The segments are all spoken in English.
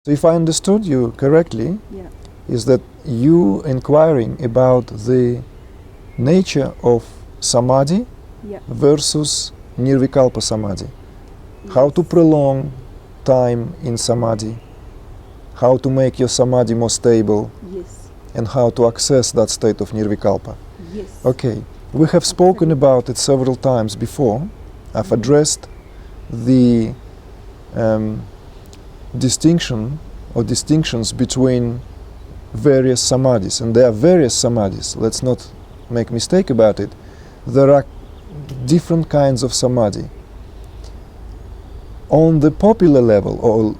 So if I understood you correctly, Yeah. is that you inquiring about the nature of Samadhi Yeah. versus Nirvikalpa Samadhi. How to prolong time in Samadhi, how to make your Samadhi more stable, Yes. and how to access that state of Nirvikalpa. Yes. Okay, we have spoken Absolutely. about it several times before. I've addressed the distinction or distinctions between various samadhis, and there are various samadhis. Let's not make mistake about it. There are different kinds of samadhi. On the popular level, or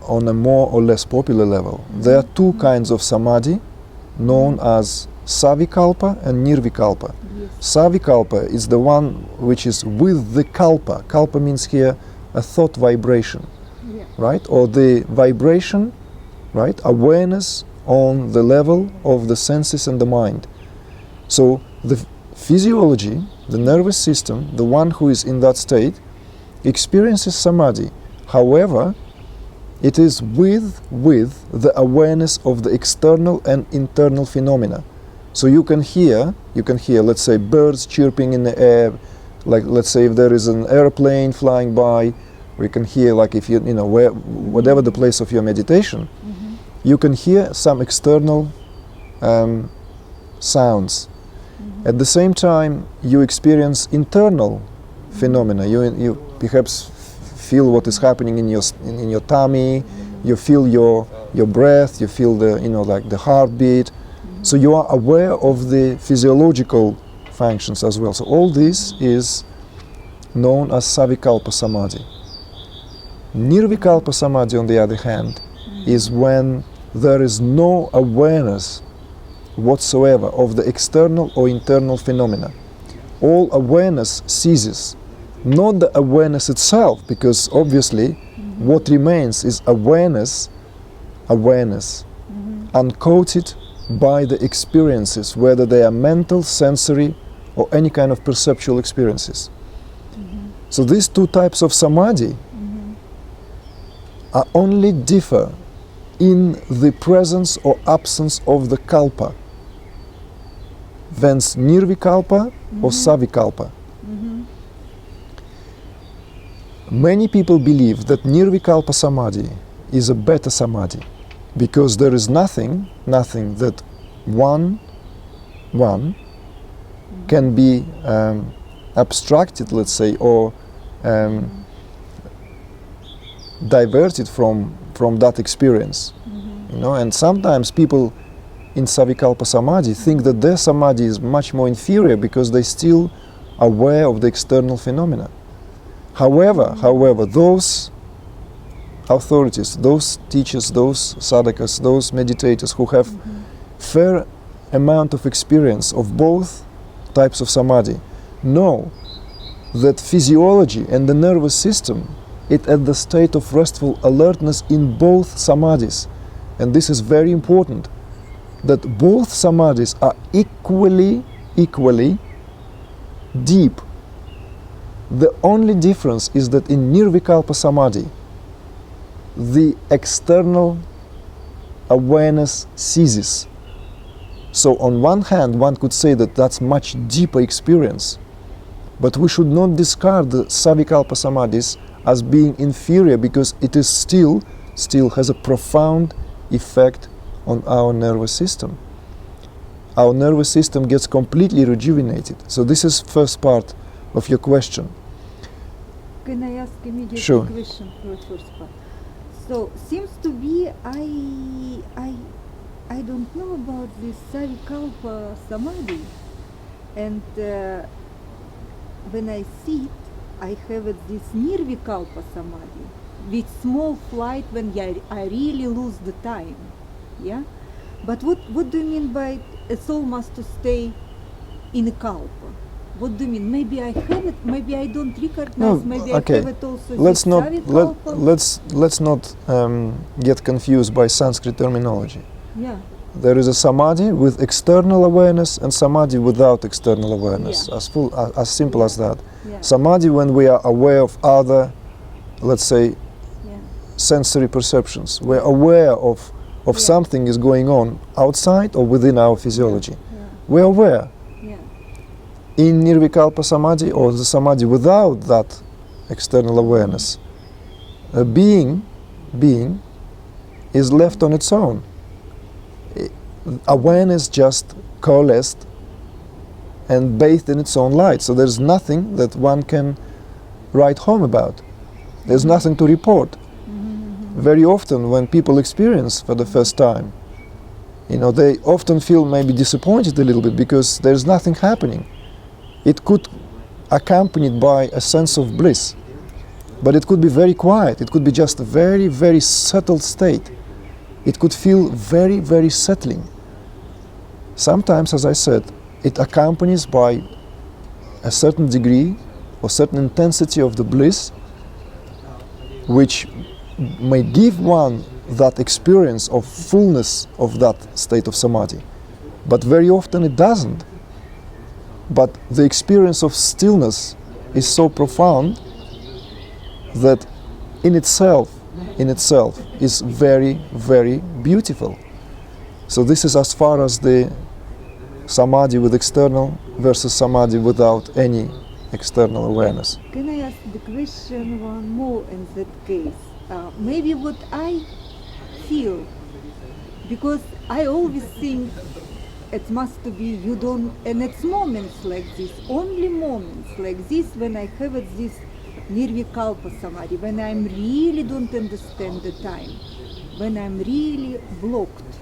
on a more or less popular level, there are two kinds of samadhi known as Savikalpa and Nirvikalpa. Yes. Savikalpa is the one which is with the kalpa. Kalpa means here a thought vibration, Yeah. right? Or the vibration, right? Awareness on the level of the senses and the mind. So the physiology, the nervous system, the one who is in that state, experiences samadhi. However, it is with the awareness of the external and internal phenomena. So you can hear, let's say, birds chirping in the air, like let's say if there is an airplane flying by, or you can hear, like if you know, whatever the place of your meditation, you can hear some external sounds. At the same time, you experience internal phenomena. You perhaps feel what is happening in your tummy. You feel your breath. You feel the like the heartbeat. So you are aware of the physiological functions as well. So all this is known as Savikalpa Samadhi. Nirvikalpa Samadhi, on the other hand, is when there is no awareness whatsoever of the external or internal phenomena. All awareness ceases. Not the awareness itself, because obviously what remains is awareness, uncoated by the experiences, whether they are mental, sensory, or any kind of perceptual experiences. So these two types of samadhi are only differ in the presence or absence of the kalpa, thence Nirvikalpa or Savikalpa. Many people believe that Nirvikalpa Samadhi is a better Samadhi, because there is nothing that one can be abstracted, let's say, or diverted from that experience. And sometimes people in Savikalpa Samadhi think that their Samadhi is much more inferior because they're still aware of the external phenomena. However, those authorities, those teachers, those sadhakas, those meditators who have fair amount of experience of both types of samadhi know that physiology and the nervous system is at the state of restful alertness in both samadhis. And this is very important, that both samadhis are equally deep. The only difference is that in Nirvikalpa Samadhi, the external awareness ceases. So on one hand, one could say that that's much deeper experience, but we should not discard the Savikalpa Samadhis as being inferior, because it is still has a profound effect on our nervous system. Our nervous system gets completely rejuvenated. So this is first part of your question. Can I ask immediately Sure. a question for the first part? So seems to be I don't know about this Savikalpa Samadhi, and when I sit, I have this Nirvikalpa Samadhi with small flight when I really lose the time. Yeah, but what do you mean by a soul must to stay in a kalpa? What do you mean? Maybe I have it. Maybe I don't recognize. Maybe okay. I have it also. Let's this Savikalpa. let's not get confused by Sanskrit terminology. Yeah. There is a samadhi with external awareness and samadhi without external awareness. Yeah. As simple as that. Yeah. Samadhi when we are aware of other, let's say, sensory perceptions. We're aware of something is going on outside or within our physiology. We're aware. In Nirvikalpa Samadhi, or the Samadhi without that external awareness, a being is left on its own. Awareness just coalesced and bathed in its own light. So there's nothing that one can write home about. There's nothing to report. Very often when people experience for the first time, they often feel maybe disappointed a little bit because there's nothing happening. It could accompanied by a sense of bliss, but it could be very quiet. It could be just a very, very subtle state. It could feel very, very settling. Sometimes, as I said, it accompanies by a certain degree or certain intensity of the bliss, which may give one that experience of fullness of that state of samadhi. But very often it doesn't. But the experience of stillness is so profound that in itself is very, very beautiful. So this is as far as the samadhi with external versus samadhi without any external awareness. Can I ask the question one more in that case? Maybe what I feel, because I always think it must be you don't, and it's moments like this, only moments like this when I have this Nirvikalpa Samadhi, when I really don't understand the time, when I'm really blocked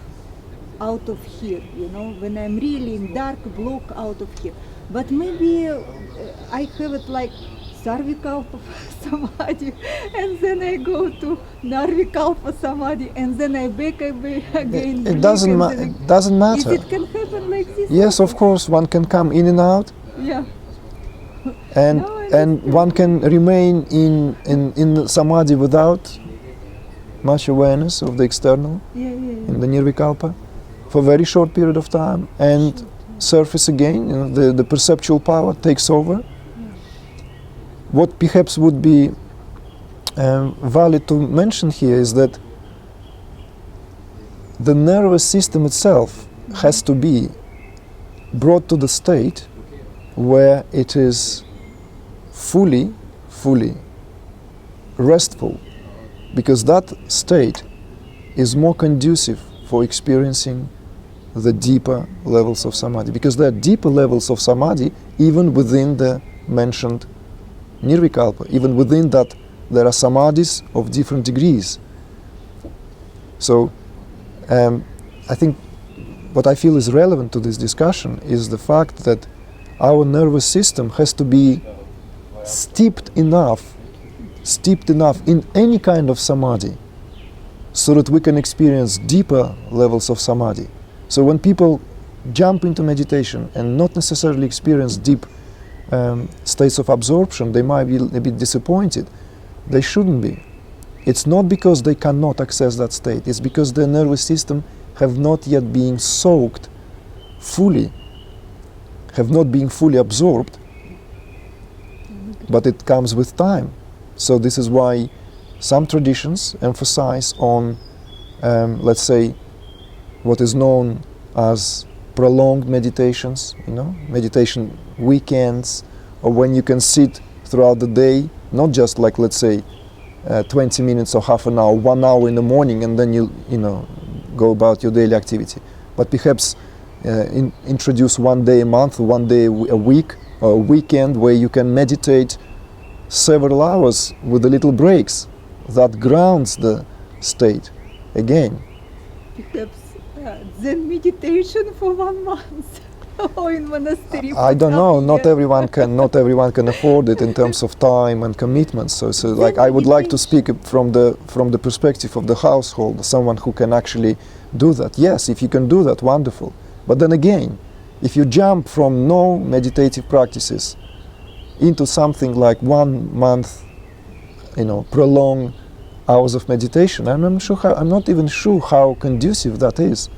out of here, when I'm really in dark block out of here. But maybe I have it like Savikalpa Samadhi, and then I go to Nirvikalpa Samadhi, and then I back again. It doesn't matter. It can happen like this? Yes, of course, one can come in and out. Yeah. And one can remain in samadhi without much awareness of the external, in the Nirvikalpa, for a very short period of time, and surface again. The perceptual power takes over. What perhaps would be valid to mention here is that the nervous system itself has to be brought to the state where it is fully restful, because that state is more conducive for experiencing the deeper levels of samadhi, because there are deeper levels of samadhi even within the mentioned Nirvikalpa. Even within that there are samadhis of different degrees. So I think what I feel is relevant to this discussion is the fact that our nervous system has to be steeped enough in any kind of samadhi so that we can experience deeper levels of samadhi. So when people jump into meditation and not necessarily experience deep states of absorption, they might be a bit disappointed. They shouldn't be. It's not because they cannot access that state, it's because their nervous system have not yet been soaked fully, have not been fully absorbed, but it comes with time. So this is why some traditions emphasize on, let's say, what is known as prolonged meditations, meditation weekends, or when you can sit throughout the day, not just like, let's say, 20 minutes or half an hour, 1 hour in the morning, and then you go about your daily activity. But perhaps introduce 1 day a month, 1 day a week, or a weekend where you can meditate several hours with the little breaks. That grounds the state again. Perhaps Zen meditation for 1 month. Or in monastery. I don't know. Not everyone can afford it in terms of time and commitment. So like I would like to speak from the perspective of the household, someone who can actually do that. Yes, if you can do that, wonderful. But then again, if you jump from no meditative practices into something like 1 month, prolonged hours of meditation, I'm not even sure how conducive that is.